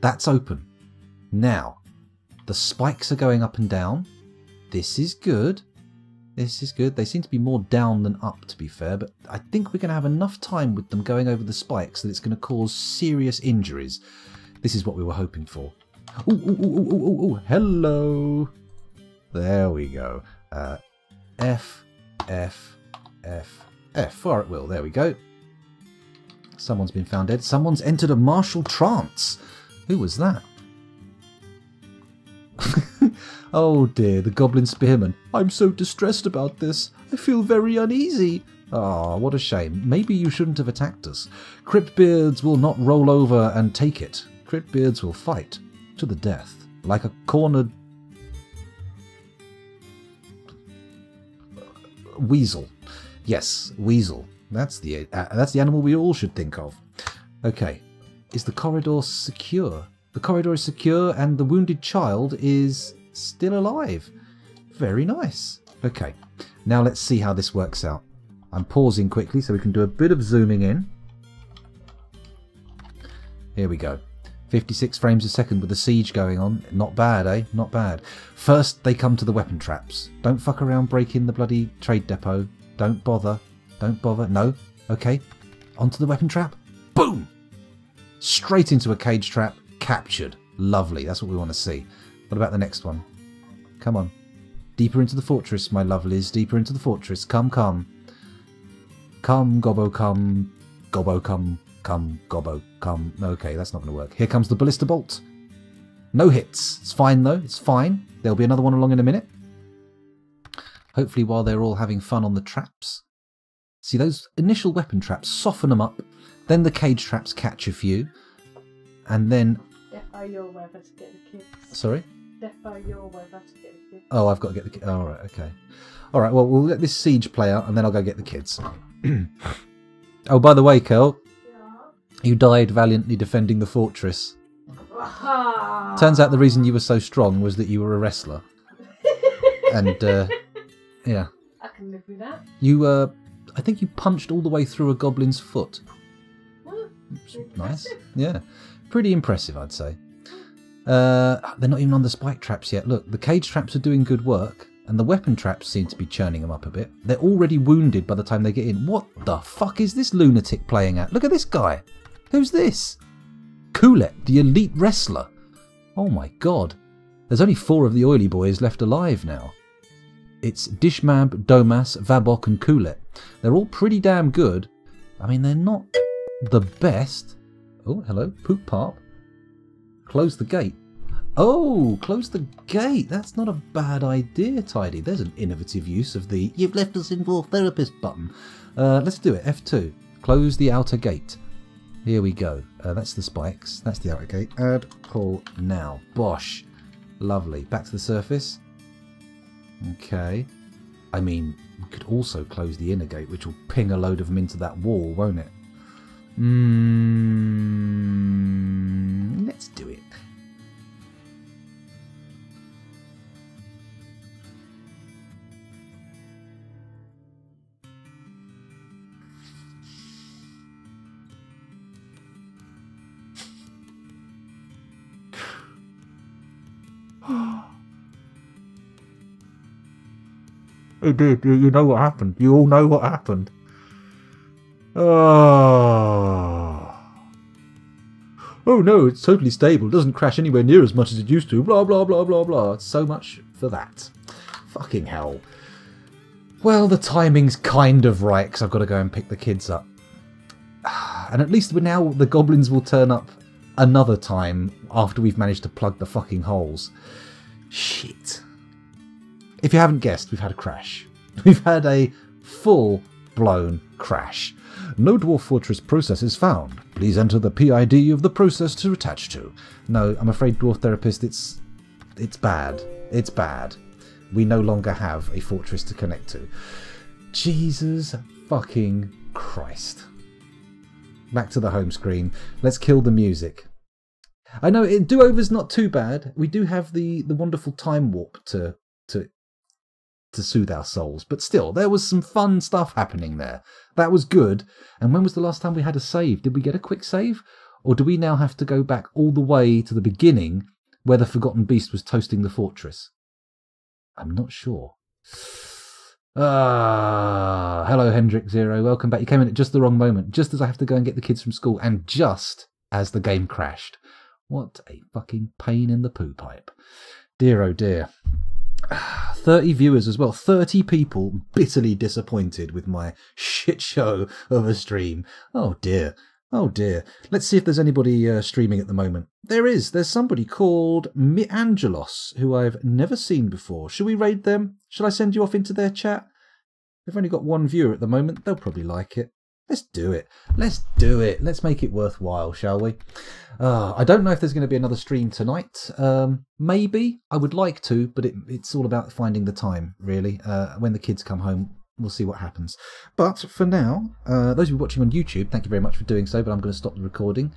That's open. Now, the spikes are going up and down. This is good. This is good. They seem to be more down than up, to be fair, but I think we're going to have enough time with them going over the spikes that it's going to cause serious injuries. This is what we were hoping for. Ooh, ooh, ooh, ooh, ooh, ooh. Hello. There we go. F, F, F, F. Fire at will. There we go. Someone's been found dead. Someone's entered a martial trance. Who was that? Oh dear, the Goblin Spearman. I'm so distressed about this. I feel very uneasy. Ah, what a shame. Maybe you shouldn't have attacked us. Cryptbeards will not roll over and take it. Cryptbeards will fight to the death, like a cornered weasel. Yes, weasel. That's the animal we all should think of. Okay, is the corridor secure? The corridor is secure and the wounded child is still alive. Very nice. Okay, now let's see how this works out. I'm pausing quickly so we can do a bit of zooming in. Here we go. 56 frames a second with the siege going on. Not bad, eh? Not bad. First, they come to the weapon traps. Don't fuck around breaking the bloody trade depot. Don't bother. Don't bother. No. Okay. Onto the weapon trap. Boom! Straight into a cage trap. Captured. Lovely. That's what we want to see. What about the next one? Come on. Deeper into the fortress, my lovelies. Deeper into the fortress. Come, come. Come, gobbo, come. Gobbo, come. Come, gobbo, come. Okay, that's not going to work. Here comes the ballista bolt. No hits. It's fine, though. It's fine. There'll be another one along in a minute. Hopefully while they're all having fun on the traps. See, those initial weapon traps, soften them up. Then the cage traps catch a few. And then... Defo your weather to get the kids. Sorry? Defo your weather to get the kids. Oh, I've got to get the kids. Oh, right, okay. All right, well, we'll let this siege play out and then I'll go get the kids. Oh, by the way, Kel, you died valiantly defending the fortress. Turns out the reason you were so strong was that you were a wrestler. And, yeah. I can live with that. You, I think you punched all the way through a goblin's foot. Nice. Yeah. Pretty impressive, I'd say. They're not even on the spike traps yet. Look, the cage traps are doing good work, and the weapon traps seem to be churning them up a bit. They're already wounded by the time they get in. What the fuck is this lunatic playing at? Look at this guy. Who's this? Kulet, the elite wrestler. Oh my god. There's only 4 of the oily boys left alive now. It's Dishmab, Domas, Vabok and Kulet. They're all pretty damn good. I mean, they're not the best. Oh, hello. Poop Pop. Close the gate. Oh, close the gate. That's not a bad idea, Tidy. There's an innovative use of the "You've left us in for therapist" button. Let's do it. F2. Close the outer gate. Here we go. That's the spikes. That's the outer gate. Add pull now. Bosh. Lovely. Back to the surface. Okay. I mean, we could also close the inner gate, which will ping a load of them into that wall, won't it? Let's do it. It did. You know what happened. You all know what happened. Oh no, it's totally stable. It doesn't crash anywhere near as much as it used to. Blah, blah, blah, blah, blah. So much for that. Fucking hell. Well, the timing's kind of right, because I've got to go and pick the kids up. And at least now the goblins will turn up another time after we've managed to plug the fucking holes. Shit. If you haven't guessed, we've had a crash. We've had a full blown crash. No dwarf fortress process is found. Please enter the PID of the process to attach to. No, I'm afraid, Dwarf Therapist, it's bad. It's bad. We no longer have a fortress to connect to. Jesus fucking Christ. Back to the home screen. Let's kill the music. I know do-over's not too bad. We do have the wonderful time warp to soothe our souls, but still, there was some fun stuff happening there. That was good. And when was the last time we had a save? Did we get a quick save? Or do we now have to go back all the way to the beginning where the Forgotten Beast was toasting the fortress? I'm not sure. Hello, Hendrik Zero. Welcome back. You came in at just the wrong moment, just as I have to go and get the kids from school, and just as the game crashed. What a fucking pain in the poo pipe. Dear oh dear. 30 viewers as well. 30 people bitterly disappointed with my shit show of a stream. Oh dear. Oh dear. Let's see if there's anybody streaming at the moment. There is. There's somebody called Miangelos, who I've never seen before. Should we raid them? Shall I send you off into their chat? They've only got one viewer at the moment. They'll probably like it. Let's do it. Let's do it. Let's make it worthwhile, shall we? I don't know if there's going to be another stream tonight. Maybe. I would like to, but it's all about finding the time, really. When the kids come home, we'll see what happens. But for now, those of you watching on YouTube, thank you very much for doing so, but I'm going to stop the recording.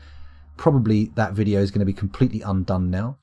Probably that video is going to be completely undone now.